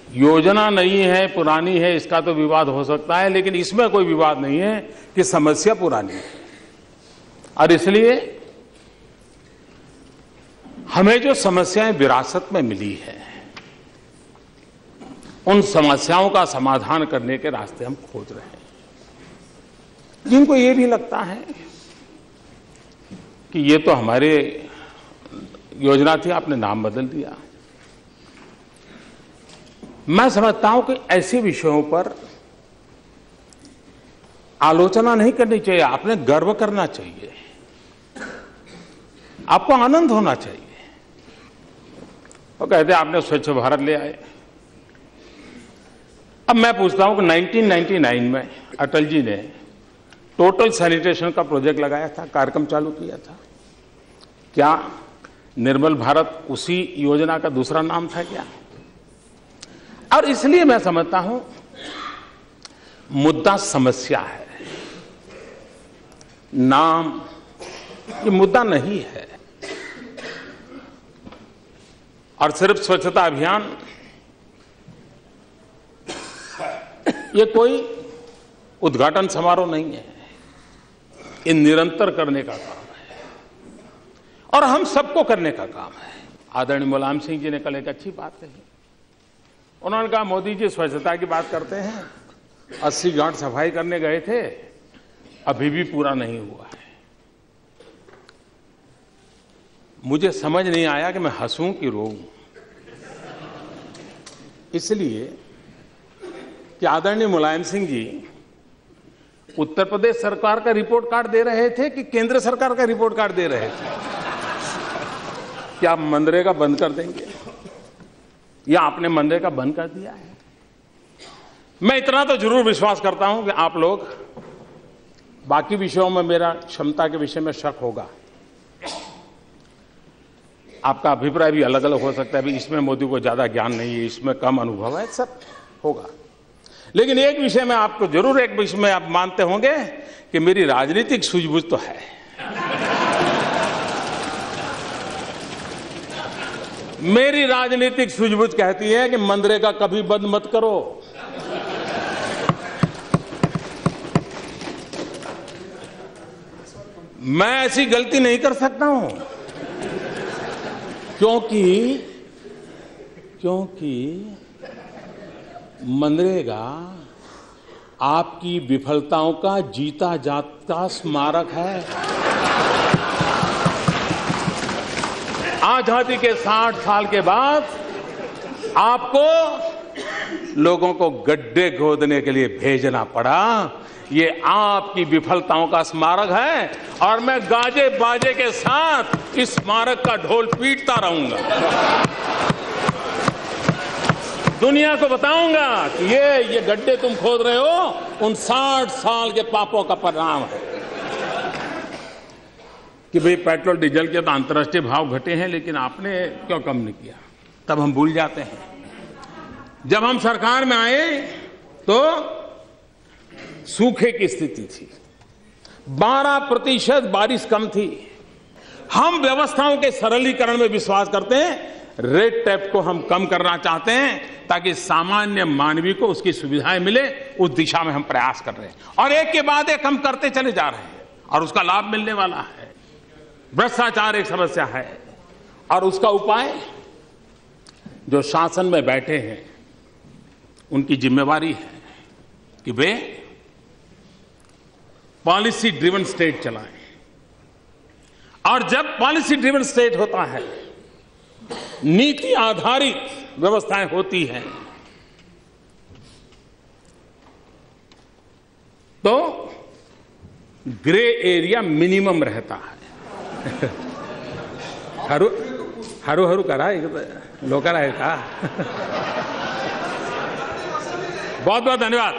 योजना नई है पुरानी है इसका तो विवाद हो सकता है, लेकिन इसमें कोई विवाद नहीं है कि समस्या पुरानी है। और इसलिए हमें जो समस्याएं विरासत में मिली है, उन समस्याओं का समाधान करने के रास्ते हम खोज रहे हैं। जिनको ये भी लगता है कि ये तो हमारे योजना थी, आपने नाम बदल दिया, मैं समझता हूं कि ऐसे विषयों पर आलोचना नहीं करनी चाहिए। आपने गर्व करना चाहिए, आपको आनंद होना चाहिए। वो कहते हैं आपने स्वच्छ भारत ले आए। अब मैं पूछता हूं कि 1999 में अटल जी ने टोटल सैनिटेशन का प्रोजेक्ट लगाया था, कार्यक्रम चालू किया था। क्या निर्मल भारत उसी योजना का दूसरा नाम था क्या? और इसलिए मैं समझता हूं मुद्दा समस्या है, नाम ये मुद्दा नहीं है। और सिर्फ स्वच्छता अभियान ये कोई उद्घाटन समारोह नहीं है, ये निरंतर करने का काम है और हम सबको करने का काम है। आदरणीय मुलायम सिंह जी ने कल एक अच्छी बात कही। उन्होंने कहा मोदी जी स्वच्छता की बात करते हैं, 80 घाट सफाई करने गए थे, अभी भी पूरा नहीं हुआ है। मुझे समझ नहीं आया कि मैं हंसूं कि रोऊं, इसलिए कि आदरणीय मुलायम सिंह जी उत्तर प्रदेश सरकार का रिपोर्ट कार्ड दे रहे थे कि केंद्र सरकार का रिपोर्ट कार्ड दे रहे थे? क्या आप मनरेगा बंद कर देंगे या आपने मनरेगा बंद कर दिया है? मैं इतना तो जरूर विश्वास करता हूं कि आप लोग, बाकी विषयों में मेरा क्षमता के विषय में शक होगा, आपका अभिप्राय भी अलग अलग हो सकता है, अभी इसमें मोदी को ज्यादा ज्ञान नहीं है, इसमें कम अनुभव है, सब होगा। लेकिन एक विषय में आपको जरूर, एक विषय में आप मानते होंगे कि मेरी राजनीतिक सूझबूझ तो है। मेरी राजनीतिक सूझबूझ कहती है कि मनरेगा कभी बंद मत करो। मैं ऐसी गलती नहीं कर सकता हूं क्योंकि मनरेगा आपकी विफलताओं का जीता जागता स्मारक है। आजादी के 60 साल के बाद आपको लोगों को गड्ढे खोदने के लिए भेजना पड़ा, ये आपकी विफलताओं का स्मारक है और मैं गाजे बाजे के साथ इस स्मारक का ढोल पीटता रहूंगा। दुनिया को बताऊंगा कि ये गड्ढे तुम खोद रहे हो, उन 60 साल के पापों का परिणाम है। कि भाई पेट्रोल डीजल के तो अंतर्राष्ट्रीय भाव घटे हैं, लेकिन आपने क्यों कम नहीं किया? तब हम भूल जाते हैं। जब हम सरकार में आए तो सूखे की स्थिति थी, 12% बारिश कम थी। हम व्यवस्थाओं के सरलीकरण में विश्वास करते हैं, रेड टेप को हम कम करना चाहते हैं ताकि सामान्य मानवीय को उसकी सुविधाएं मिले, उस दिशा में हम प्रयास कर रहे हैं और एक के बाद एक हम करते चले जा रहे हैं और उसका लाभ मिलने वाला है। भ्रष्टाचार एक समस्या है और उसका उपाय जो शासन में बैठे हैं उनकी जिम्मेवारी है कि वे पॉलिसी ड्रिवन स्टेट चलाएं। और जब पॉलिसी ड्रिवन स्टेट होता है, नीति आधारित व्यवस्थाएं होती हैं, तो ग्रे एरिया मिनिमम रहता है। हरू हरू करा लोकल है का। बहुत बहुत धन्यवाद।